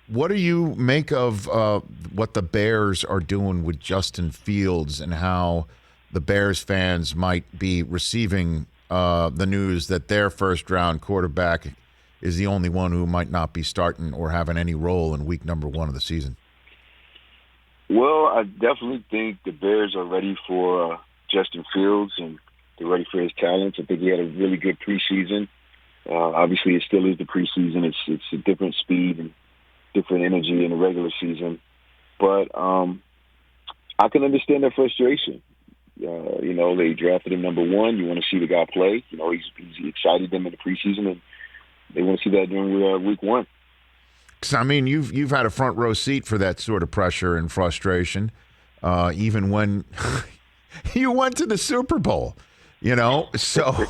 What do you make of what the Bears are doing with Justin Fields and how the Bears fans might be receiving the news that their first-round quarterback is the only one who might not be starting or having any role in week number 1 of the season? Well, I definitely think the Bears are ready for Justin Fields, and they're ready for his talents. I think he had a really good preseason. Obviously, it still is the preseason. It's a different speed and different energy in the regular season. But I can understand their frustration. They drafted him number 1. You want to see the guy play. He's excited them in the preseason, and they want to see that during week 1. Because, I mean, you've had a front row seat for that sort of pressure and frustration, even when you went to the Super Bowl. So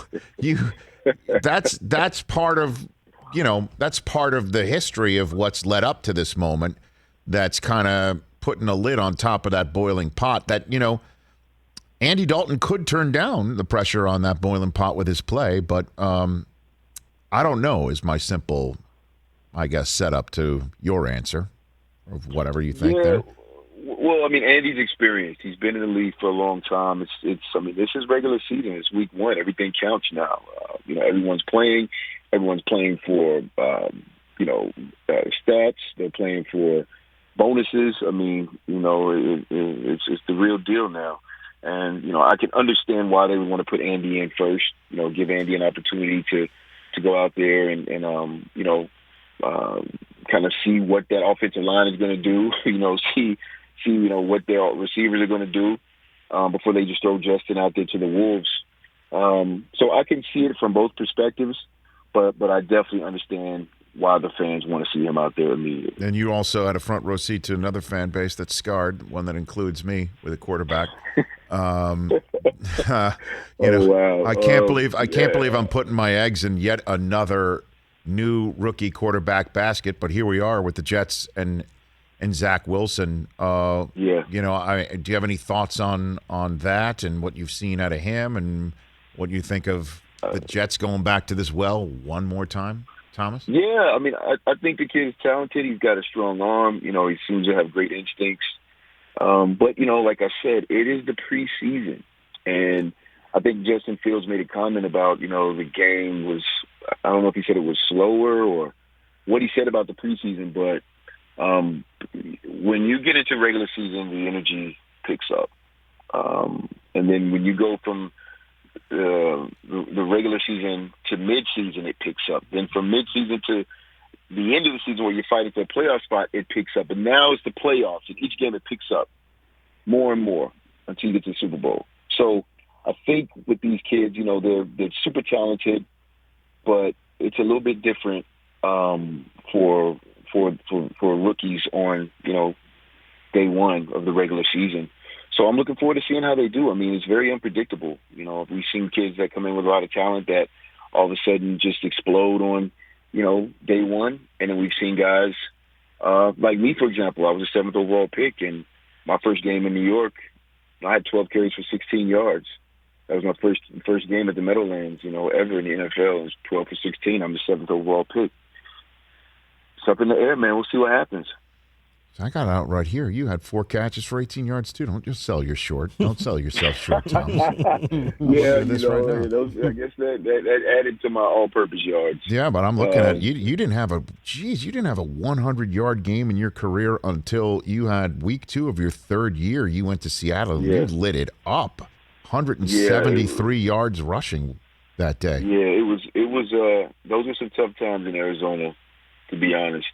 that's part of the history of what's led up to this moment. That's kind of putting a lid on top of that boiling pot. That Andy Dalton could turn down the pressure on that boiling pot with his play, but I don't know. Is my simple, I guess, setup to your answer of whatever you think there. Well, I mean, Andy's experienced. He's been in the league for a long time. I mean, this is regular season. It's week 1. Everything counts now. Everyone's playing. Everyone's playing for, stats. They're playing for bonuses. I mean, it's the real deal now. And, I can understand why they would want to put Andy in first, give Andy an opportunity to go out there and kind of see what that offensive line is going to do, see what their receivers are going to do before they just throw Justin out there to the Wolves. So I can see it from both perspectives, but I definitely understand why the fans want to see him out there immediately. And you also had a front row seat to another fan base that's scarred, one that includes me with a quarterback. Wow. I can't believe I'm putting my eggs in yet another new rookie quarterback basket, but here we are with the Jets and Zach Wilson. Do you have any thoughts on that and what you've seen out of him and what you think of the Jets going back to this well one more time, Thomas? Yeah, I mean, I think the kid is talented. He's got a strong arm. He seems to have great instincts. But, like I said, it is the preseason. And I think Justin Fields made a comment about, the game was, I don't know if he said it was slower or what he said about the preseason, but when you get into regular season, the energy picks up. And then when you go from the regular season to mid-season, it picks up. Then from mid-season to the end of the season where you're fighting for a playoff spot, it picks up. And now it's the playoffs. And each game it picks up more and more until you get to the Super Bowl. So I think with these kids, they're super talented, but it's a little bit different for rookies on, day 1 of the regular season. So I'm looking forward to seeing how they do. I mean, it's very unpredictable. We've seen kids that come in with a lot of talent that all of a sudden just explode on, day 1. And then we've seen guys like me, for example. I was a 7th overall pick, and my first game in New York, I had 12 carries for 16 yards. That was my first game at the Meadowlands, ever in the NFL. It was 12 for 16. I'm the 7th overall pick. It's up in the air, man. We'll see what happens. I got it out right here. You had 4 catches for 18 yards, too. Don't just sell your short. Don't sell yourself short, Thomas. Yeah, right now. I guess that added to my all-purpose yards. Yeah, but I'm looking at you. You didn't have a 100-yard game in your career until you had week 2 of your 3rd year. You went to Seattle. Yeah. You lit it up. 173 yards rushing that day. Yeah, it was. Those were some tough times in Arizona, to be honest.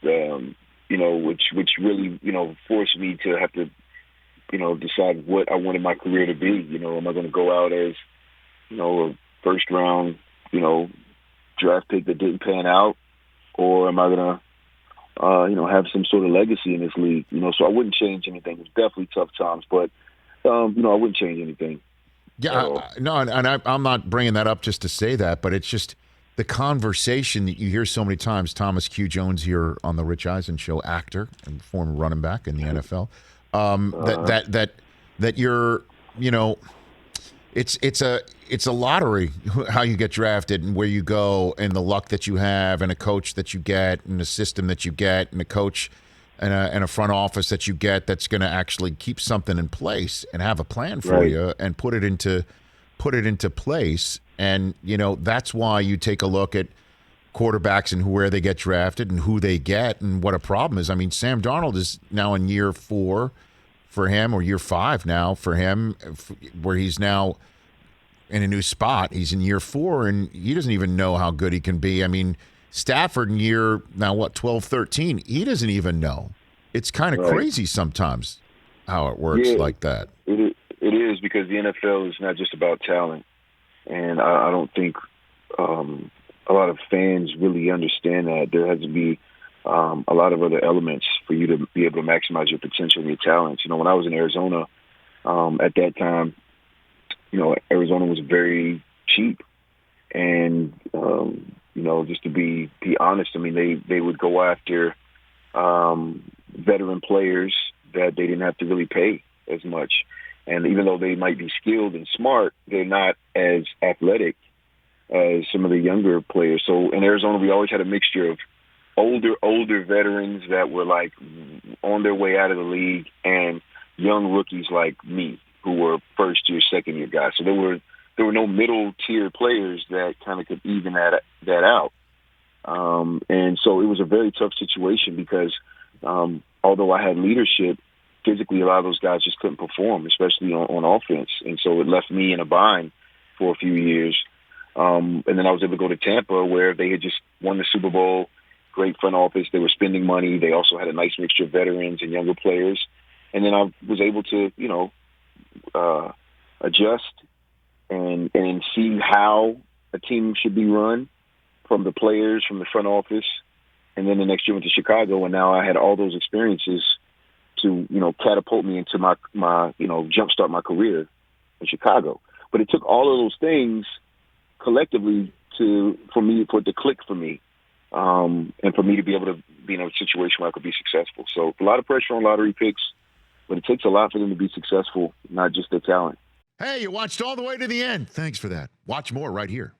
Which really, forced me to have to, decide what I wanted my career to be. Am I going to go out as, a first round, draft pick that didn't pan out, or am I going to, have some sort of legacy in this league? So I wouldn't change anything. It was definitely tough times, but, I wouldn't change anything. Yeah, I'm not bringing that up just to say that, but it's just the conversation that you hear so many times. Thomas Q. Jones here on the Rich Eisen Show, actor and former running back in the NFL. That you're, it's a lottery how you get drafted and where you go and the luck that you have and a coach that you get and a system that you get and a coach and a front office that you get that's going to actually keep something in place and have a plan for you and put it into place. And, that's why you take a look at quarterbacks and where they get drafted and who they get and what a problem is. I mean, Sam Darnold is now in year 4 for him, or year 5 now for him, where he's now in a new spot. He's in year 4, and he doesn't even know how good he can be. I mean, Stafford in year, 12, 13, he doesn't even know. It's kind of crazy sometimes how it works like that. It is, because the NFL is not just about talent. And I don't think a lot of fans really understand that. There has to be a lot of other elements for you to be able to maximize your potential and your talents. When I was in Arizona, at that time, Arizona was very cheap. And, just to be honest, I mean, they would go after veteran players that they didn't have to really pay as much. And even though they might be skilled and smart, they're not as athletic as some of the younger players. So in Arizona, we always had a mixture of older veterans that were like on their way out of the league, and young rookies like me, who were first year, second year guys. So there were no middle tier players that kind of could even that out. And so it was a very tough situation because although I had leadership, physically a lot of those guys just couldn't perform, especially on offense. And so it left me in a bind for a few years. And then I was able to go to Tampa, where they had just won the Super Bowl, great front office. They were spending money. They also had a nice mixture of veterans and younger players. And then I was able to, adjust and see how a team should be run from the players, from the front office. And then the next year went to Chicago, and now I had all those experiences to, catapult me into my jumpstart my career in Chicago. But it took all of those things collectively for it to click for me, and for me to be able to be in a situation where I could be successful. So a lot of pressure on lottery picks, but it takes a lot for them to be successful, not just their talent. Hey, you watched all the way to the end. Thanks for that. Watch more right here.